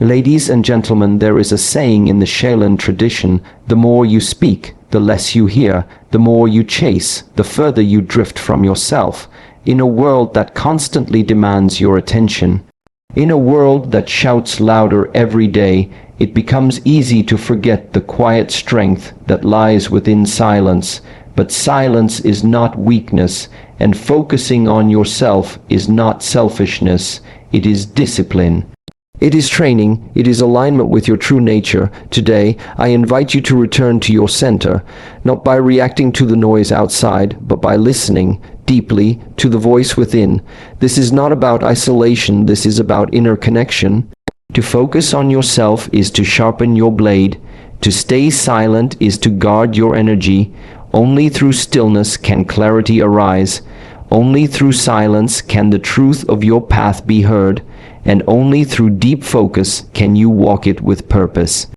Ladies and gentlemen, there is a saying in the Shaolin tradition, the more you speak, the less you hear, the more you chase, the further you drift from yourself. In a world that constantly demands your attention, in a world that shouts louder every day, it becomes easy to forget the quiet strength that lies within silence. But silence is not weakness, and focusing on yourself is not selfishness, it is discipline. It is training, it is alignment with your true nature. Today, I invite you to return to your center, not by reacting to the noise outside, but by listening deeply to the voice within. This is not about isolation, this is about inner connection. To focus on yourself is to sharpen your blade. To stay silent is to guard your energy. Only through stillness can clarity arise. Only through silence can the truth of your path be heard. And only through deep focus can you walk it with purpose.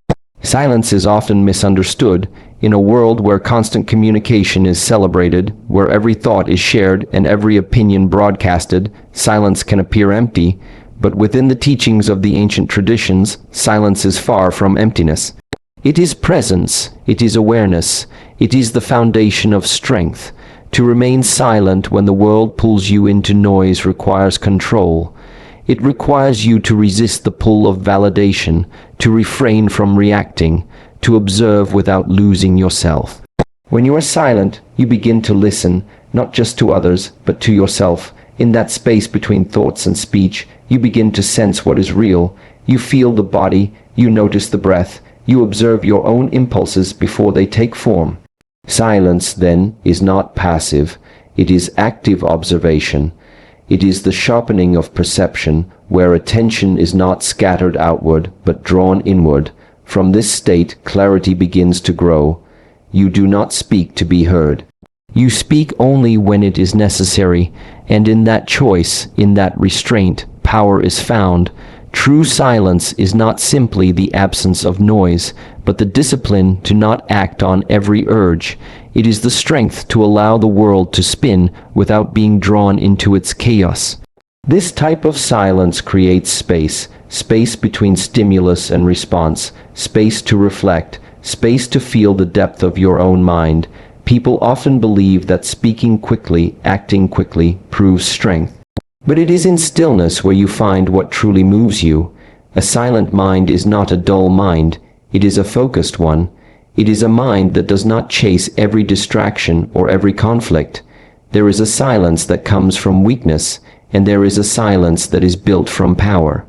Silence is often misunderstood. In a world where constant communication is celebrated, where every thought is shared and every opinion broadcasted, silence can appear empty. But within the teachings of the ancient traditions, silence is far from emptiness. It is presence, it is awareness, it is the foundation of strength. To remain silent when the world pulls you into noise requires control. It requires you to resist the pull of validation, to refrain from reacting, to observe without losing yourself. When you are silent, you begin to listen, not just to others, but to yourself. In that space between thoughts and speech, you begin to sense what is real. You feel the body, you notice the breath, you observe your own impulses before they take form. Silence, then, is not passive, it is active observation. It is the sharpening of perception, where attention is not scattered outward, but drawn inward. From this state, clarity begins to grow. You do not speak to be heard. You speak only when it is necessary, and in that choice, in that restraint, power is found. True silence is not simply the absence of noise, but the discipline to not act on every urge. It is the strength to allow the world to spin without being drawn into its chaos. This type of silence creates space, space between stimulus and response, space to reflect, space to feel the depth of your own mind. People often believe that speaking quickly, acting quickly, proves strength. But it is in stillness where you find what truly moves you. A silent mind is not a dull mind, it is a focused one. It is a mind that does not chase every distraction or every conflict. There is a silence that comes from weakness, and there is a silence that is built from power.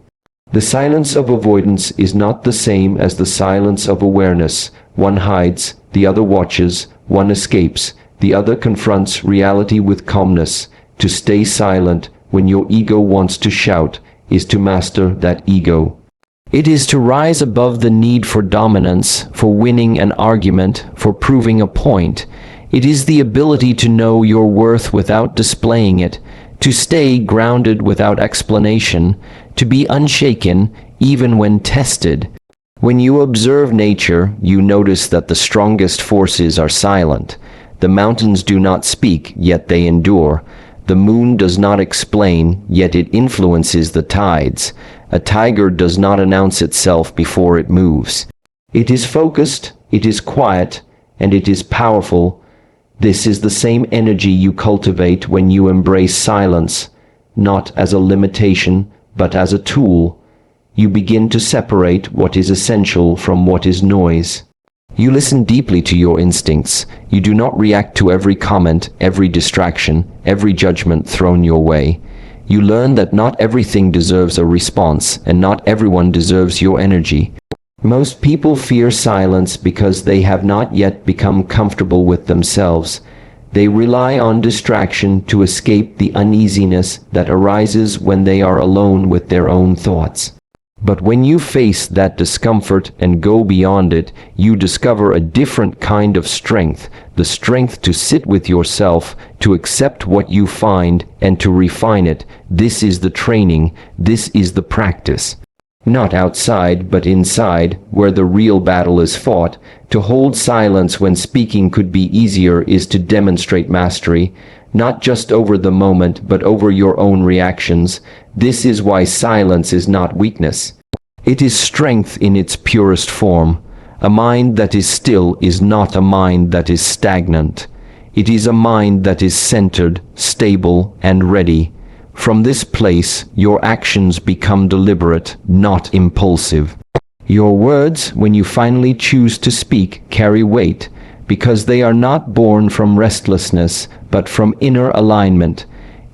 The silence of avoidance is not the same as the silence of awareness. One hides, the other watches, one escapes, the other confronts reality with calmness. To stay silent when your ego wants to shout is to master that ego. It is to rise above the need for dominance, for winning an argument, for proving a point. It is the ability to know your worth without displaying it, to stay grounded without explanation, to be unshaken even when tested. When you observe nature, you notice that the strongest forces are silent. The mountains do not speak, yet they endure. The moon does not explain, yet it influences the tides. A tiger does not announce itself before it moves. It is focused, it is quiet, and it is powerful. This is the same energy you cultivate when you embrace silence, not as a limitation, but as a tool. You begin to separate what is essential from what is noise. You listen deeply to your instincts. You do not react to every comment, every distraction, every judgment thrown your way. You learn that not everything deserves a response, and not everyone deserves your energy. Most people fear silence because they have not yet become comfortable with themselves. They rely on distraction to escape the uneasiness that arises when they are alone with their own thoughts. But when you face that discomfort and go beyond it, you discover a different kind of strength, the strength to sit with yourself, to accept what you find, and to refine it. This is the training, this is the practice. Not outside, but inside, where the real battle is fought. To hold silence when speaking could be easier is to demonstrate mastery, not just over the moment, but over your own reactions. This is why silence is not weakness. It is strength in its purest form. A mind that is still is not a mind that is stagnant. It is a mind that is centered, stable, and ready. From this place, your actions become deliberate, not impulsive. Your words, when you finally choose to speak, carry weight, because they are not born from restlessness, but from inner alignment.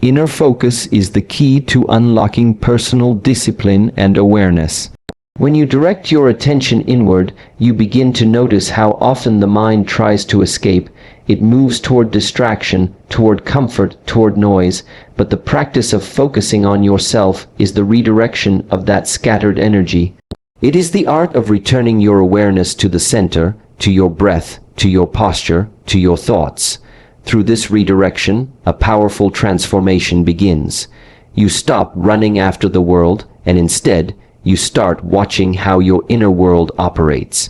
Inner focus is the key to unlocking personal discipline and awareness. When you direct your attention inward, you begin to notice how often the mind tries to escape. It moves toward distraction, toward comfort, toward noise, but the practice of focusing on yourself is the redirection of that scattered energy. It is the art of returning your awareness to the center, to your breath, to your posture, to your thoughts. Through this redirection, a powerful transformation begins. You stop running after the world, and instead, you start watching how your inner world operates.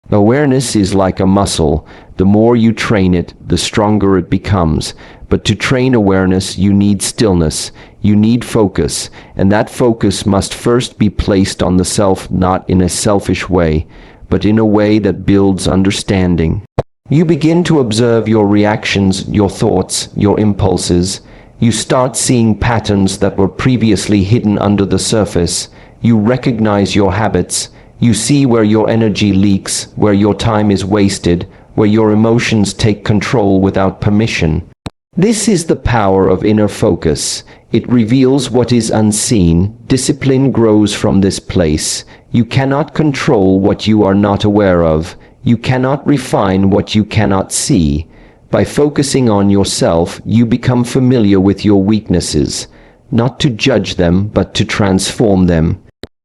Awareness is like a muscle. The more you train it, the stronger it becomes. But to train awareness, you need stillness. You need focus. And that focus must first be placed on the self, not in a selfish way, but in a way that builds understanding. You begin to observe your reactions, your thoughts, your impulses. You start seeing patterns that were previously hidden under the surface. You recognize your habits. You see where your energy leaks, where your time is wasted, where your emotions take control without permission. This is the power of inner focus. It reveals what is unseen. Discipline grows from this place. You cannot control what you are not aware of. You cannot refine what you cannot see. By focusing on yourself, you become familiar with your weaknesses, not to judge them, but to transform them.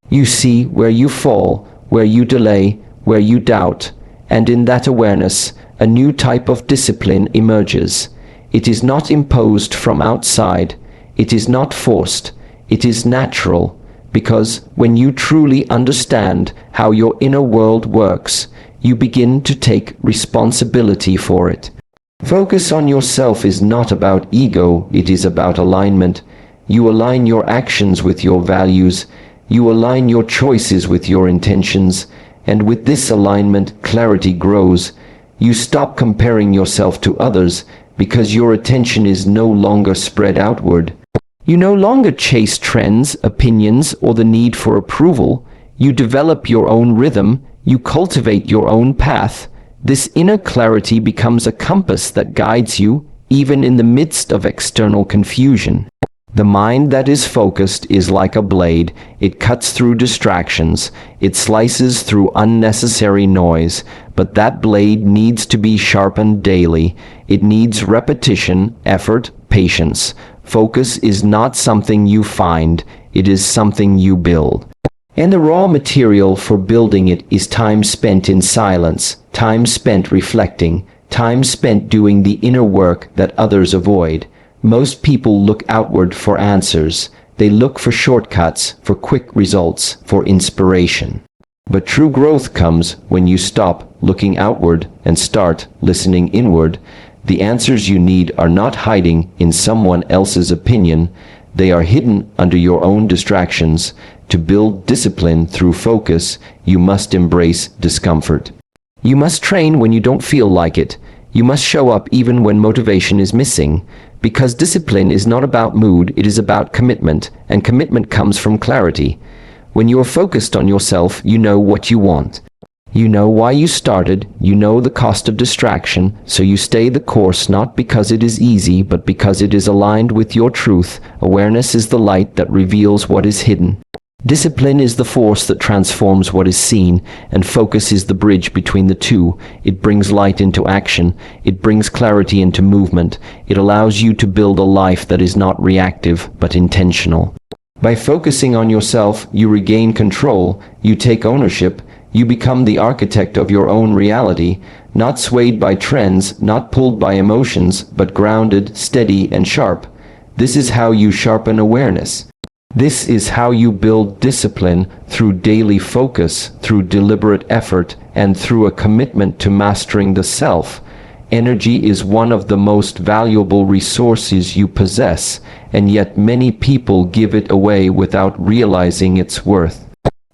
You see where you fall, where you delay, where you doubt, and in that awareness, a new type of discipline emerges. It is not imposed from outside. It is not forced. It is natural, because when you truly understand how your inner world works, you begin to take responsibility for it. Focus on yourself is not about ego, it is about alignment. You align your actions with your values. You align your choices with your intentions, and with this alignment, clarity grows. You stop comparing yourself to others because your attention is no longer spread outward. You no longer chase trends, opinions, or the need for approval. You develop your own rhythm. You cultivate your own path. This inner clarity becomes a compass that guides you, even in the midst of external confusion. The mind that is focused is like a blade. It cuts through distractions. It slices through unnecessary noise. But that blade needs to be sharpened daily. It needs repetition, effort, patience. Focus is not something you find. It is something you build. And the raw material for building it is time spent in silence, time spent reflecting, time spent doing the inner work that others avoid. Most people look outward for answers. They look for shortcuts, for quick results, for inspiration. But true growth comes when you stop looking outward and start listening inward. The answers you need are not hiding in someone else's opinion. They are hidden under your own distractions. To build discipline through focus, you must embrace discomfort. You must train when you don't feel like it. You must show up even when motivation is missing. Because discipline is not about mood, it is about commitment, and commitment comes from clarity. When you are focused on yourself, you know what you want. You know why you started, you know the cost of distraction, so you stay the course not because it is easy, but because it is aligned with your truth. Awareness is the light that reveals what is hidden. Discipline is the force that transforms what is seen, and focus is the bridge between the two. It brings light into action. It brings clarity into movement. It allows you to build a life that is not reactive, but intentional. By focusing on yourself, you regain control. You take ownership. You become the architect of your own reality, not swayed by trends, not pulled by emotions, but grounded, steady, and sharp. This is how you sharpen awareness. This is how you build discipline through daily focus, through deliberate effort, and through a commitment to mastering the self. Energy is one of the most valuable resources you possess, and yet many people give it away without realizing its worth.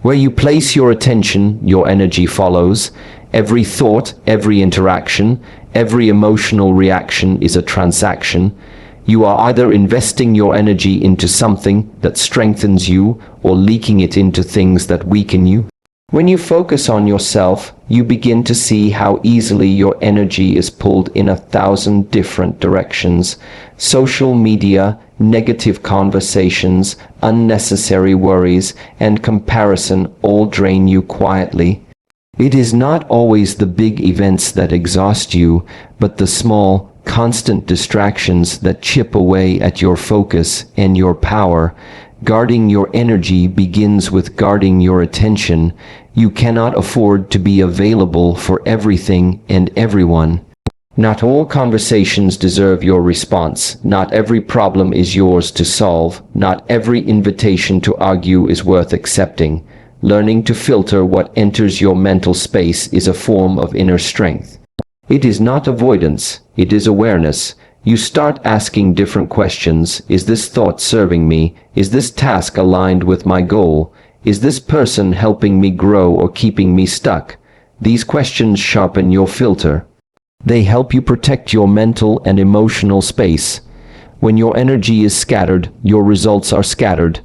Where you place your attention, your energy follows. Every thought, every interaction, every emotional reaction is a transaction. You are either investing your energy into something that strengthens you or leaking it into things that weaken you. When you focus on yourself, you begin to see how easily your energy is pulled in 1,000 different directions. Social media, negative conversations, unnecessary worries, and comparison all drain you quietly. It is not always the big events that exhaust you, but the small, constant distractions that chip away at your focus and your power. Guarding your energy begins with guarding your attention. You cannot afford to be available for everything and everyone. Not all conversations deserve your response. Not every problem is yours to solve. Not every invitation to argue is worth accepting. Learning to filter what enters your mental space is a form of inner strength. It is not avoidance, it is awareness. You start asking different questions. Is this thought serving me? Is this task aligned with my goal? Is this person helping me grow or keeping me stuck? These questions sharpen your filter. They help you protect your mental and emotional space. When your energy is scattered, your results are scattered.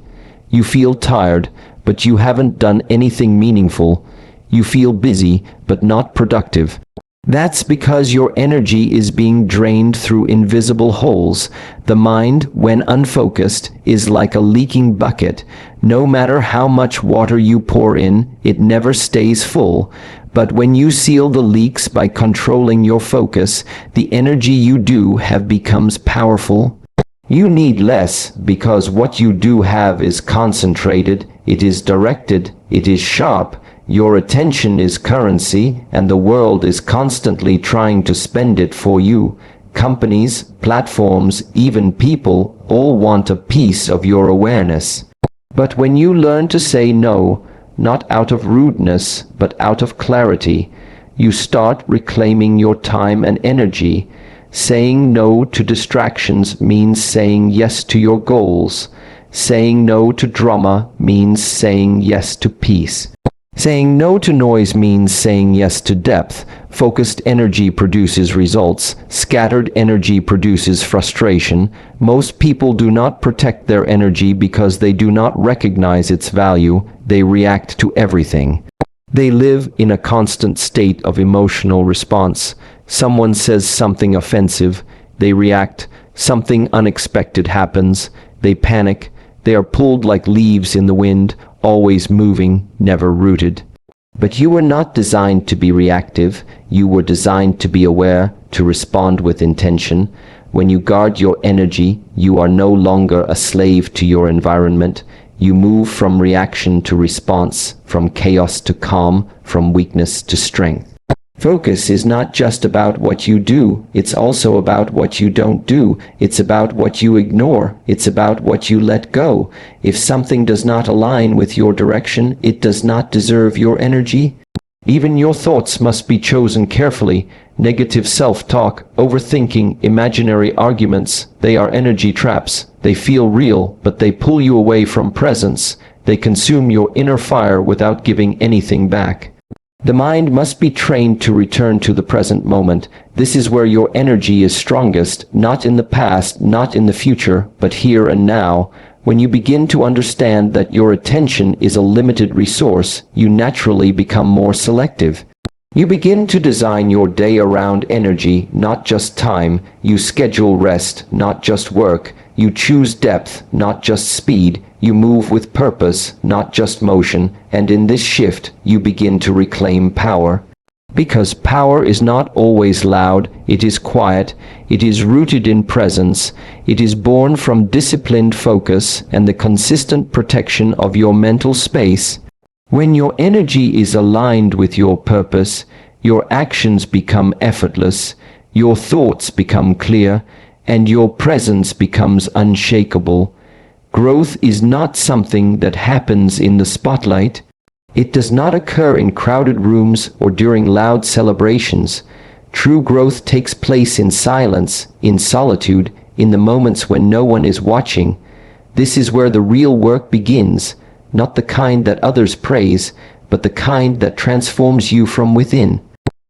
You feel tired, but you haven't done anything meaningful. You feel busy, but not productive. That's because your energy is being drained through invisible holes. The mind, when unfocused, is like a leaking bucket. No matter how much water you pour in, it never stays full. But when you seal the leaks by controlling your focus, the energy you do have becomes powerful. You need less because what you do have is concentrated, it is directed, it is sharp. Your attention is currency, and the world is constantly trying to spend it for you. Companies, platforms, even people, all want a piece of your awareness. But when you learn to say no, not out of rudeness, but out of clarity, you start reclaiming your time and energy. Saying no to distractions means saying yes to your goals. Saying no to drama means saying yes to peace. Saying no to noise means saying yes to depth. Focused energy produces results. Scattered energy produces frustration. Most people do not protect their energy because they do not recognize its value. They react to everything. They live in a constant state of emotional response. Someone says something offensive. They react. Something unexpected happens. They panic. They are pulled like leaves in the wind, always moving, never rooted. But you were not designed to be reactive. You were designed to be aware, to respond with intention. When you guard your energy, you are no longer a slave to your environment. You move from reaction to response, from chaos to calm, from weakness to strength. Focus is not just about what you do, it's also about what you don't do. It's about what you ignore. It's about what you let go. If something does not align with your direction, it does not deserve your energy. Even your thoughts must be chosen carefully. Negative self-talk, overthinking, imaginary arguments, they are energy traps. They feel real, but they pull you away from presence. They consume your inner fire without giving anything back. The mind must be trained to return to the present moment. This is where your energy is strongest, not in the past, not in the future, but here and now. When you begin to understand that your attention is a limited resource, you naturally become more selective. You begin to design your day around energy, not just time. You schedule rest, not just work. You choose depth, not just speed. You move with purpose, not just motion, and in this shift, you begin to reclaim power. Because power is not always loud, it is quiet, it is rooted in presence, it is born from disciplined focus and the consistent protection of your mental space. When your energy is aligned with your purpose, your actions become effortless, your thoughts become clear, and your presence becomes unshakable. Growth is not something that happens in the spotlight. It does not occur in crowded rooms or during loud celebrations. True growth takes place in silence, in solitude, in the moments when no one is watching. This is where the real work begins. not the kind that others praise, but the kind that transforms you from within.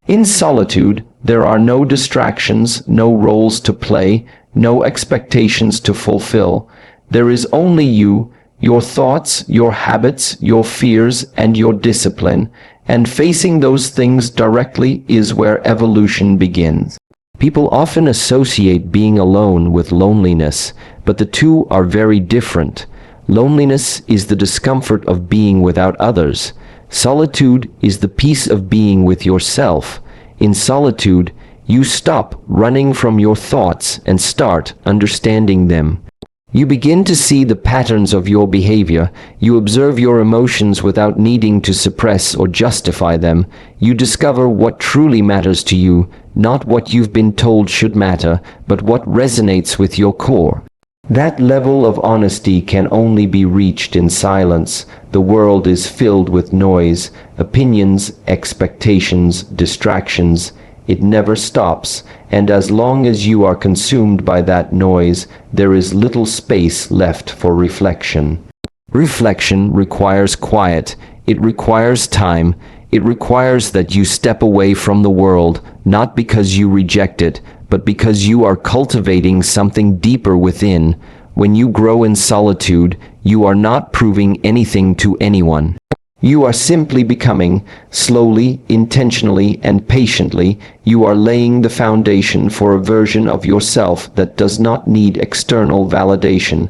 In solitude, there are no distractions, no roles to play, no expectations to fulfill. There is only you, your thoughts, your habits, your fears, and your discipline, and facing those things directly is where evolution begins. People often associate being alone with loneliness, but the two are very different. Loneliness is the discomfort of being without others. Solitude is the peace of being with yourself. In solitude, you stop running from your thoughts and start understanding them. You begin to see the patterns of your behavior. You observe your emotions without needing to suppress or justify them. You discover what truly matters to you, not what you've been told should matter, but what resonates with your core. That level of honesty can only be reached in silence. The world is filled with noise, opinions, expectations, distractions. It never stops, and as long as you are consumed by that noise, there is little space left for reflection. Reflection requires quiet. It requires time. It requires that you step away from the world, not because you reject it, but because you are cultivating something deeper within. When you grow in solitude, you are not proving anything to anyone. You are simply becoming. Slowly, intentionally, and patiently, you are laying the foundation for a version of yourself that does not need external validation.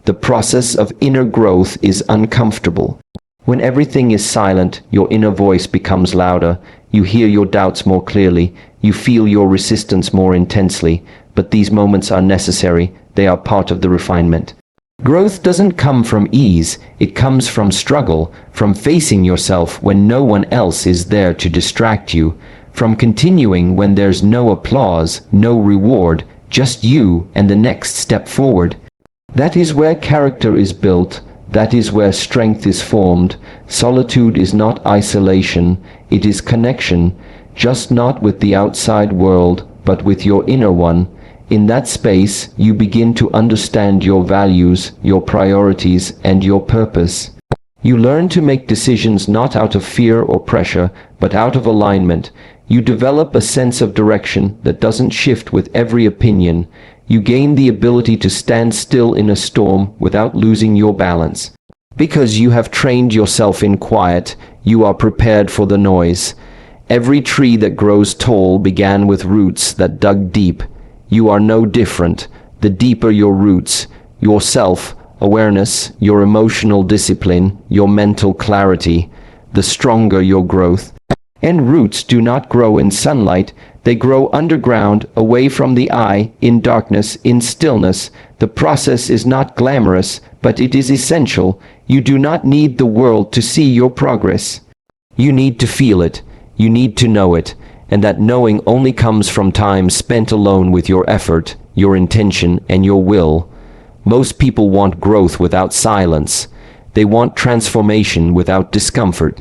The process of inner growth is uncomfortable. When everything is silent, your inner voice becomes louder. You hear your doubts more clearly. You feel your resistance more intensely. But these moments are necessary. They are part of the refinement. Growth doesn't come from ease. It comes from struggle, from facing yourself when no one else is there to distract you, from continuing when there's no applause, no reward, just you and the next step forward. That is where character is built. That is where strength is formed. Solitude is not isolation. It is connection, just not with the outside world, but with your inner one. In that space, you begin to understand your values, your priorities, and your purpose. You learn to make decisions not out of fear or pressure, but out of alignment. You develop a sense of direction that doesn't shift with every opinion. You gain the ability to stand still in a storm without losing your balance. Because you have trained yourself in quiet, you are prepared for the noise. Every tree that grows tall began with roots that dug deep. You are no different. The deeper your roots, your self-awareness, your emotional discipline, your mental clarity, the stronger your growth. And roots do not grow in sunlight. They grow underground, away from the eye, in darkness, in stillness. The process is not glamorous, but it is essential. You do not need the world to see your progress. You need to feel it. You need to know it. And that knowing only comes from time spent alone with your effort, your intention, and your will. Most people want growth without silence. They want transformation without discomfort.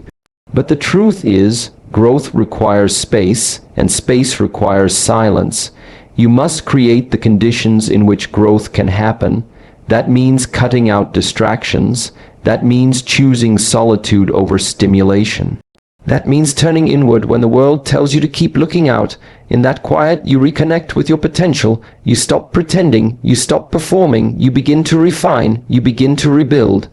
But the truth is, growth requires space, and space requires silence. You must create the conditions in which growth can happen. That means cutting out distractions. That means choosing solitude over stimulation. That means turning inward when the world tells you to keep looking out. In that quiet, you reconnect with your potential. You stop pretending. You stop performing. You begin to refine. You begin to rebuild.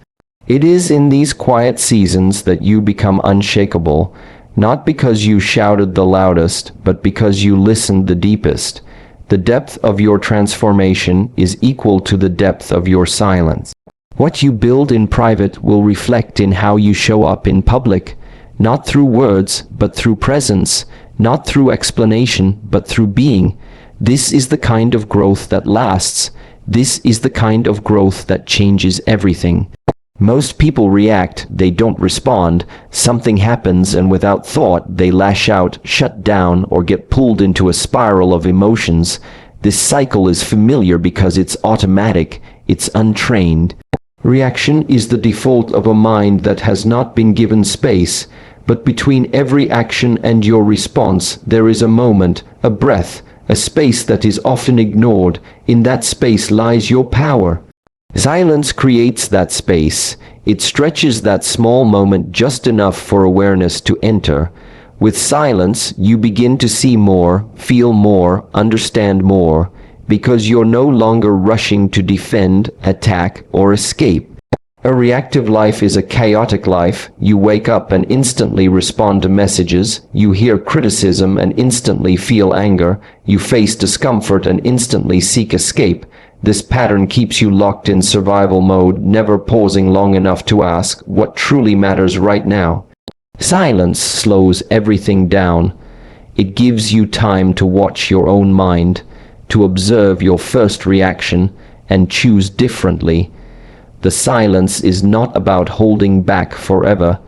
It is in these quiet seasons that you become unshakable, not because you shouted the loudest, but because you listened the deepest. The depth of your transformation is equal to the depth of your silence. What you build in private will reflect in how you show up in public. Not through words, but through presence. Not through explanation, but through being. This is the kind of growth that lasts. This is the kind of growth that changes everything. Most people react, they don't respond. Something happens and without thought, they lash out, shut down, or get pulled into a spiral of emotions. This cycle is familiar because it's automatic, it's untrained. Reaction is the default of a mind that has not been given space. But between every action and your response, there is a moment, a breath, a space that is often ignored. In that space lies your power. Silence creates that space. It stretches that small moment just enough for awareness to enter. With silence, you begin to see more, feel more, understand more, because you're no longer rushing to defend, attack, or escape. A reactive life is a chaotic life. You wake up and instantly respond to messages. You hear criticism and instantly feel anger. You face discomfort and instantly seek escape. This pattern keeps you locked in survival mode, never pausing long enough to ask what truly matters right now. Silence slows everything down. It gives you time to watch your own mind, to observe your first reaction, and choose differently. The silence is not about holding back forever.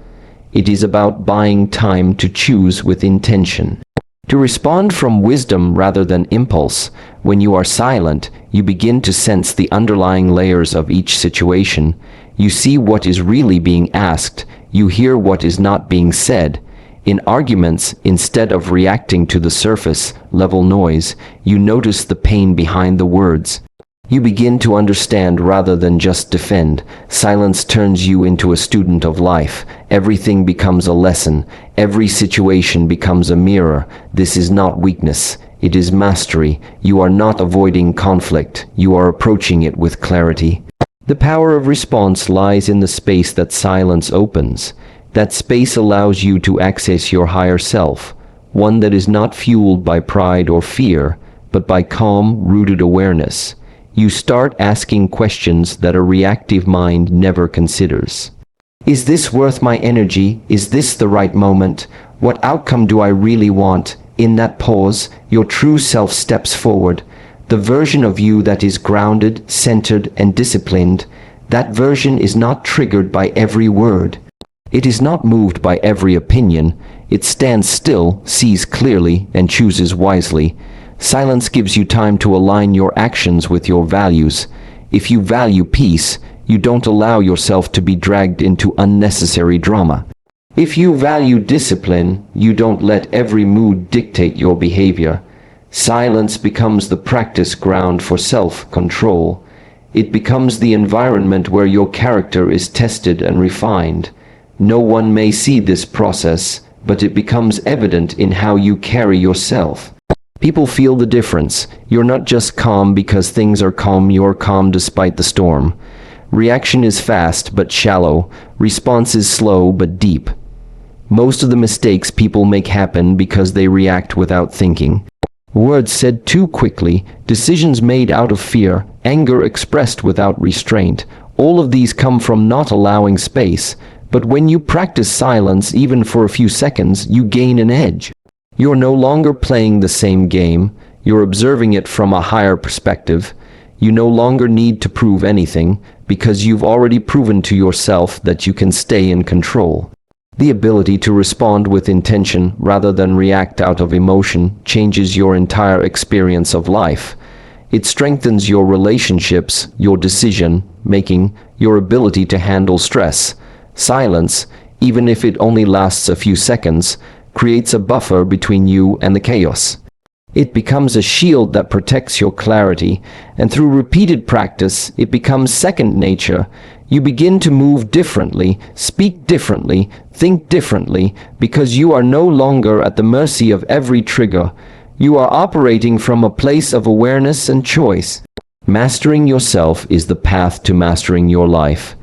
It is about buying time to choose with intention. To respond from wisdom rather than impulse. When you are silent, you begin to sense the underlying layers of each situation. You see what is really being asked. You hear what is not being said. In arguments, instead of reacting to the surface level noise, you notice the pain behind the words. You begin to understand rather than just defend. Silence turns you into a student of life. Everything becomes a lesson. Every situation becomes a mirror. This is not weakness. It is mastery. You are not avoiding conflict. You are approaching it with clarity. The power of response lies in the space that silence opens. That space allows you to access your higher self, one that is not fueled by pride or fear, but by calm, rooted awareness. You start asking questions that a reactive mind never considers. Is this worth my energy? Is this the right moment? What outcome do I really want? In that pause, your true self steps forward. The version of you that is grounded, centered, and disciplined. That version is not triggered by every word. It is not moved by every opinion. It stands still, sees clearly, and chooses wisely. Silence gives you time to align your actions with your values. If you value peace, you don't allow yourself to be dragged into unnecessary drama. If you value discipline, you don't let every mood dictate your behavior. Silence becomes the practice ground for self-control. It becomes the environment where your character is tested and refined. No one may see this process, but it becomes evident in how you carry yourself. People feel the difference. You're not just calm because things are calm, you're calm despite the storm. Reaction is fast but shallow. Response is slow but deep. Most of the mistakes people make happen because they react without thinking. Words said too quickly, decisions made out of fear, anger expressed without restraint. All of these come from not allowing space. But when you practice silence, even for a few seconds, you gain an edge. You're no longer playing the same game. You're observing it from a higher perspective. You no longer need to prove anything, because you've already proven to yourself that you can stay in control. The ability to respond with intention rather than react out of emotion changes your entire experience of life. It strengthens your relationships, your decision-making, your ability to handle stress. Silence, even if it only lasts a few seconds, creates a buffer between you and the chaos. It becomes a shield that protects your clarity, and through repeated practice, it becomes second nature. You begin to move differently, speak differently, think differently, because you are no longer at the mercy of every trigger. You are operating from a place of awareness and choice. Mastering yourself is the path to mastering your life.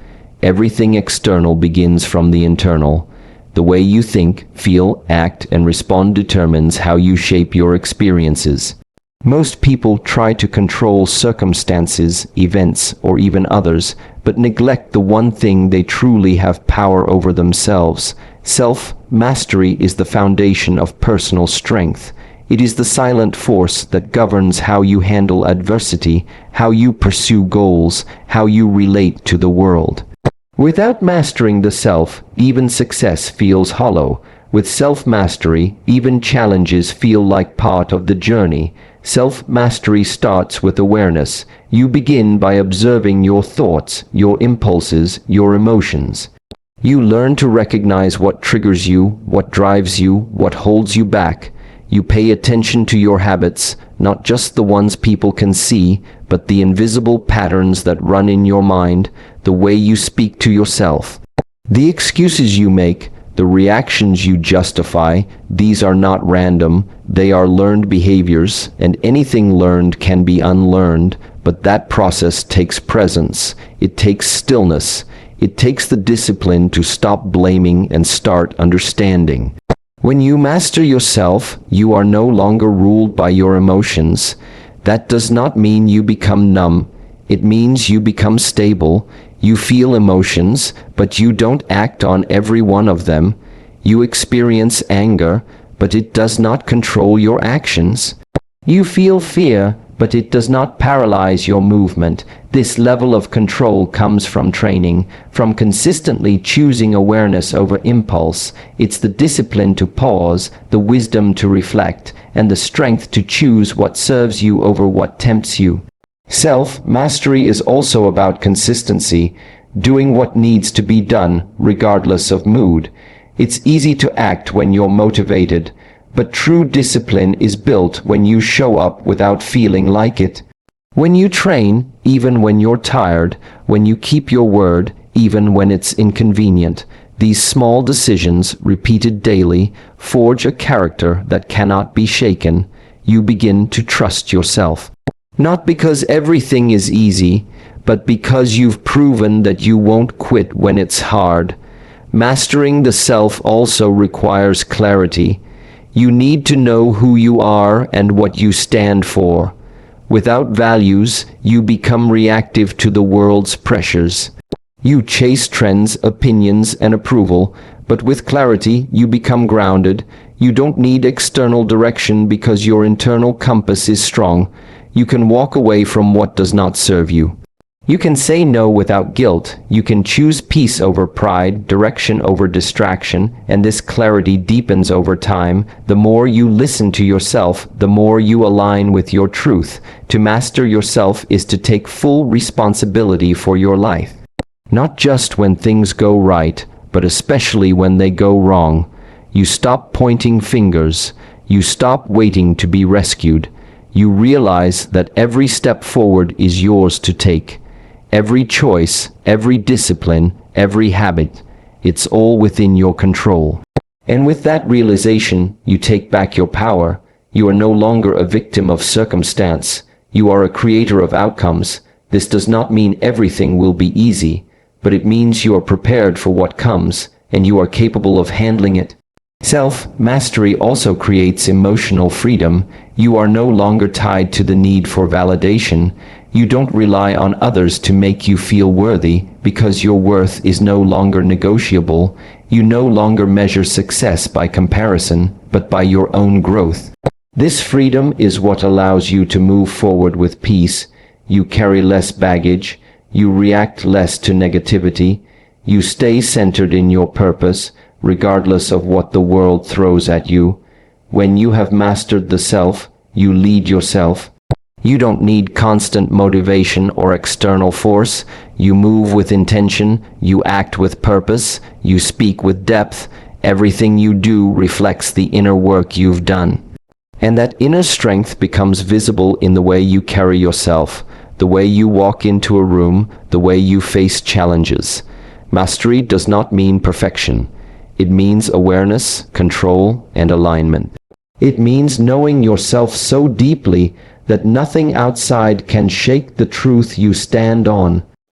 Everything external begins from the internal. The way you think, feel, act, and respond determines how you shape your experiences. Most people try to control circumstances, events, or even others, but neglect the one thing they truly have power over themselves. Self-mastery is the foundation of personal strength. It is the silent force that governs how you handle adversity, how you pursue goals, how you relate to the world. Without mastering the self, even success feels hollow. With self-mastery, even challenges feel like part of the journey. Self-mastery starts with awareness. You begin by observing your thoughts, your impulses, your emotions. You learn to recognize what triggers you, what drives you, what holds you back. You pay attention to your habits, not just the ones people can see, but the invisible patterns that run in your mind, the way you speak to yourself. The excuses you make, the reactions you justify, these are not random, they are learned behaviors, and anything learned can be unlearned, but that process takes presence, it takes stillness, it takes the discipline to stop blaming and start understanding. When you master yourself, you are no longer ruled by your emotions. That does not mean you become numb. It means you become stable. You feel emotions, but you don't act on every one of them. You experience anger, but it does not control your actions. You feel fear, but it does not paralyze your movement. This level of control comes from training, from consistently choosing awareness over impulse. It's the discipline to pause, the wisdom to reflect, and the strength to choose what serves you over what tempts you. Self-mastery is also about consistency, doing what needs to be done, regardless of mood. It's easy to act when you're motivated, but true discipline is built when you show up without feeling like it. When you train, even when you're tired, when you keep your word, even when it's inconvenient, these small decisions, repeated daily, forge a character that cannot be shaken. You begin to trust yourself. Not because everything is easy, but because you've proven that you won't quit when it's hard. Mastering the self also requires clarity. You need to know who you are and what you stand for. Without values, you become reactive to the world's pressures. You chase trends, opinions, and approval, but with clarity, you become grounded. You don't need external direction because your internal compass is strong. You can walk away from what does not serve you. You can say no without guilt. You can choose peace over pride, direction over distraction, and this clarity deepens over time. The more you listen to yourself, the more you align with your truth. To master yourself is to take full responsibility for your life. Not just when things go right, but especially when they go wrong. You stop pointing fingers. You stop waiting to be rescued. You realize that every step forward is yours to take. Every choice, every discipline, every habit, it's all within your control. And with that realization, you take back your power. You are no longer a victim of circumstance. You are a creator of outcomes. This does not mean everything will be easy, but it means you are prepared for what comes, and you are capable of handling it. Self-mastery also creates emotional freedom. You are no longer tied to the need for validation. You don't rely on others to make you feel worthy, because your worth is no longer negotiable. You no longer measure success by comparison, but by your own growth. This freedom is what allows you to move forward with peace. You carry less baggage. You react less to negativity. You stay centered in your purpose, regardless of what the world throws at you. When you have mastered the self, you lead yourself. You don't need constant motivation or external force. You move with intention, you act with purpose, you speak with depth. Everything you do reflects the inner work you've done. And that inner strength becomes visible in the way you carry yourself, the way you walk into a room, the way you face challenges. Mastery does not mean perfection. It means awareness, control, and alignment. It means knowing yourself so deeply that nothing outside can shake the truth you stand on.